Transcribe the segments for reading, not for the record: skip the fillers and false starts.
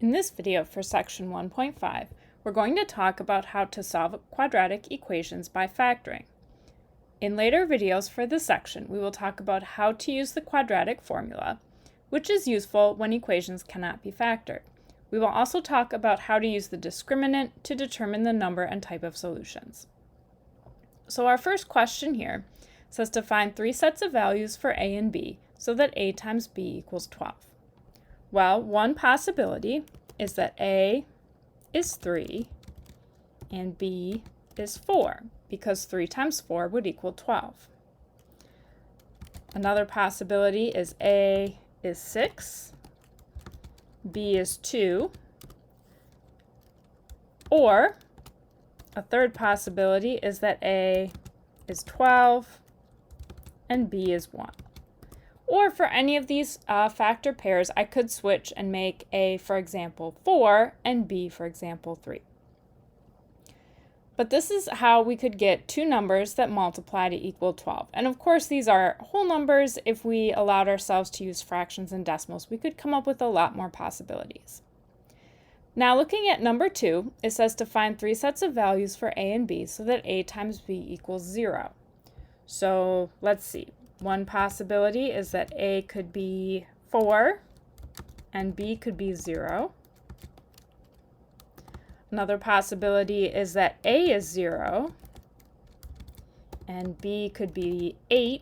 In this video for section 1.5, we're going to talk about how to solve quadratic equations by factoring. In later videos for this section, we will talk about how to use the quadratic formula, which is useful when equations cannot be factored. We will also talk about how to use the discriminant to determine the number and type of solutions. So our first question here says to find three sets of values for a and b so that a times b equals 12. Well, one possibility is that a is 3 and b is 4, because 3 times 4 would equal 12. Another possibility is a is 6, b is 2, or a third possibility is that a is 12 and b is 1. Or for any of these factor pairs, I could switch and make a, for example, 4 and b, for example, 3. But this is how we could get two numbers that multiply to equal 12. And of course, these are whole numbers. If we allowed ourselves to use fractions and decimals, we could come up with a lot more possibilities. Now looking at number 2, it says to find three sets of values for a and b so that a times b equals 0. So let's see. One possibility is that a could be 4 and b could be 0. Another possibility is that a is 0 and b could be 8.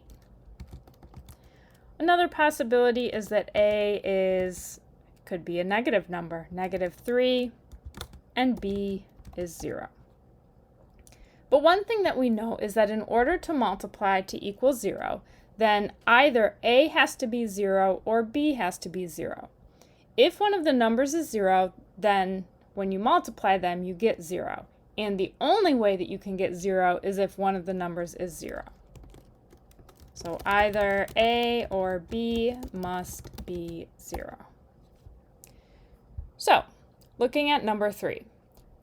Another possibility is that a could be a negative number, -3, and b is 0. But one thing that we know is that in order to multiply to equal 0, then either a has to be 0 or b has to be 0. If one of the numbers is 0, then when you multiply them, you get 0. And the only way that you can get 0 is if one of the numbers is 0. So either a or b must be 0. So, looking at number 3,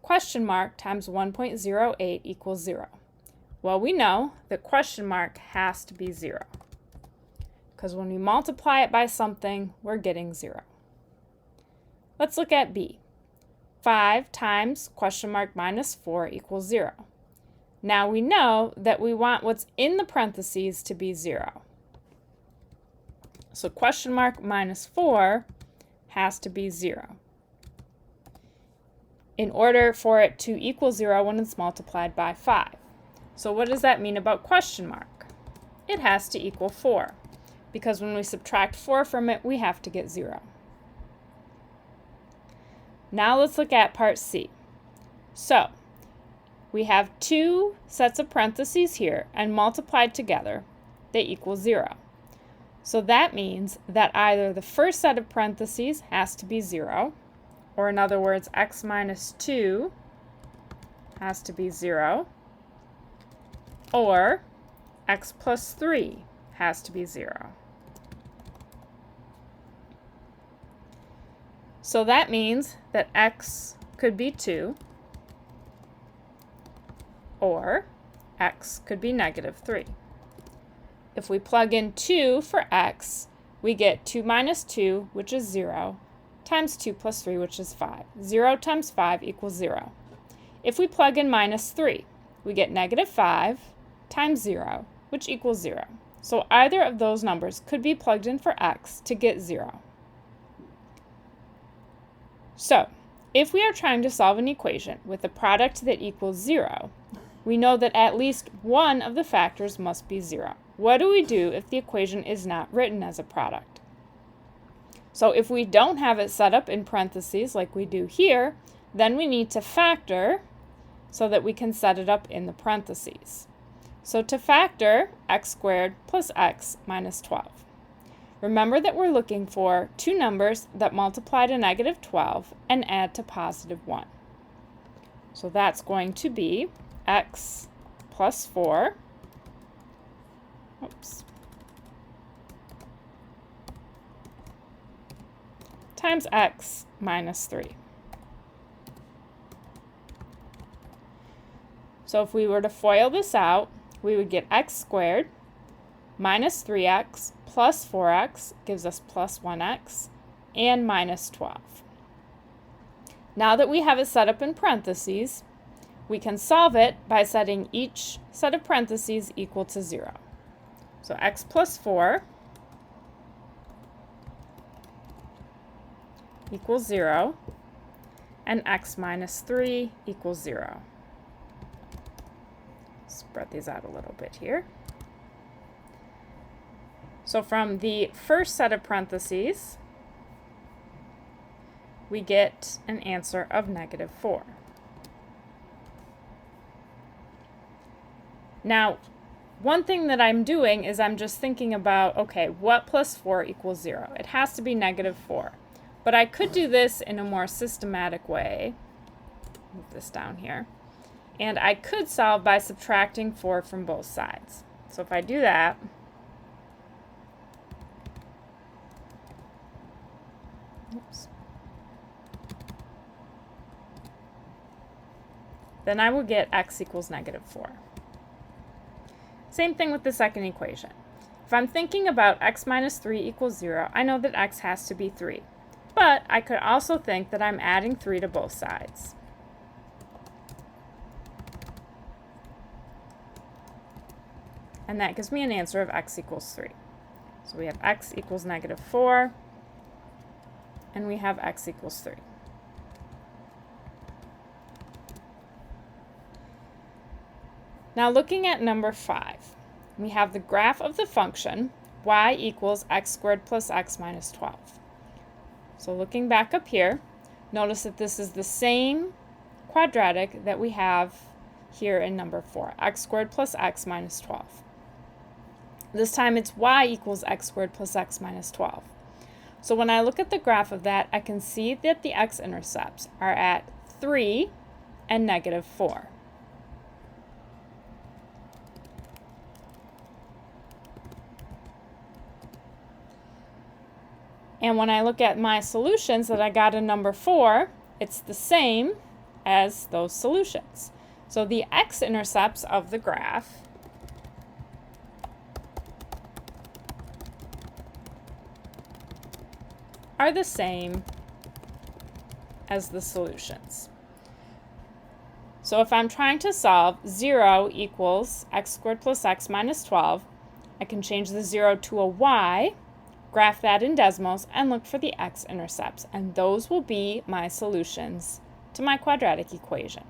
question mark times 1.08 equals 0. Well, we know that question mark has to be 0, because when we multiply it by something, we're getting 0. Let's look at b. 5 times question mark minus 4 equals 0. Now we know that we want what's in the parentheses to be 0. So question mark minus 4 has to be 0 in order for it to equal 0 when it's multiplied by 5. So what does that mean about question mark? It has to equal 4, because when we subtract 4 from it, we have to get 0. Now let's look at part C. So we have two sets of parentheses here, and multiplied together, they equal 0. So that means that either the first set of parentheses has to be 0, or in other words, x minus 2 has to be 0, or x plus 3 has to be 0. So that means that x could be 2, or x could be -3. If we plug in 2 for x, we get 2 minus 2, which is 0, times 2 plus 3, which is 5. 0 times 5 equals 0. If we plug in minus 3, we get -5 times 0, which equals 0. So either of those numbers could be plugged in for x to get 0. So, if we are trying to solve an equation with a product that equals 0, we know that at least one of the factors must be 0. What do we do if the equation is not written as a product? So if we don't have it set up in parentheses like we do here, then we need to factor so that we can set it up in the parentheses. So to factor, x squared plus x minus 12. Remember that we're looking for two numbers that multiply to -12 and add to +1. So that's going to be x plus 4, times x minus 3. So if we were to FOIL this out, we would get x squared minus 3x plus 4x gives us plus 1x, and minus 12. Now that we have it set up in parentheses, we can solve it by setting each set of parentheses equal to 0. So x plus 4 equals 0, and x minus 3 equals 0. Spread these out a little bit here. So from the first set of parentheses, we get an answer of -4. Now, one thing that I'm doing is I'm just thinking about, okay, what plus 4 equals 0? It has to be -4. But I could do this in a more systematic way. Move this down here. And I could solve by subtracting 4 from both sides. So if I do that, oops, then I will get x equals -4. Same thing with the second equation. If I'm thinking about x minus 3 equals 0, I know that x has to be 3. But I could also think that I'm adding 3 to both sides. And that gives me an answer of x equals 3. So we have x equals -4, and we have x equals 3. Now looking at number 5, we have the graph of the function y equals x squared plus x minus 12. So looking back up here, notice that this is the same quadratic that we have here in number 4, x squared plus x minus 12. This time it's y equals x squared plus x minus 12. So when I look at the graph of that, I can see that the x-intercepts are at 3 and -4. And when I look at my solutions that I got in number 4, it's the same as those solutions. So the x-intercepts of the graph are the same as the solutions. So if I'm trying to solve 0 equals x squared plus x minus 12, I can change the 0 to a y, graph that in decimals, and look for the x-intercepts, and those will be my solutions to my quadratic equation.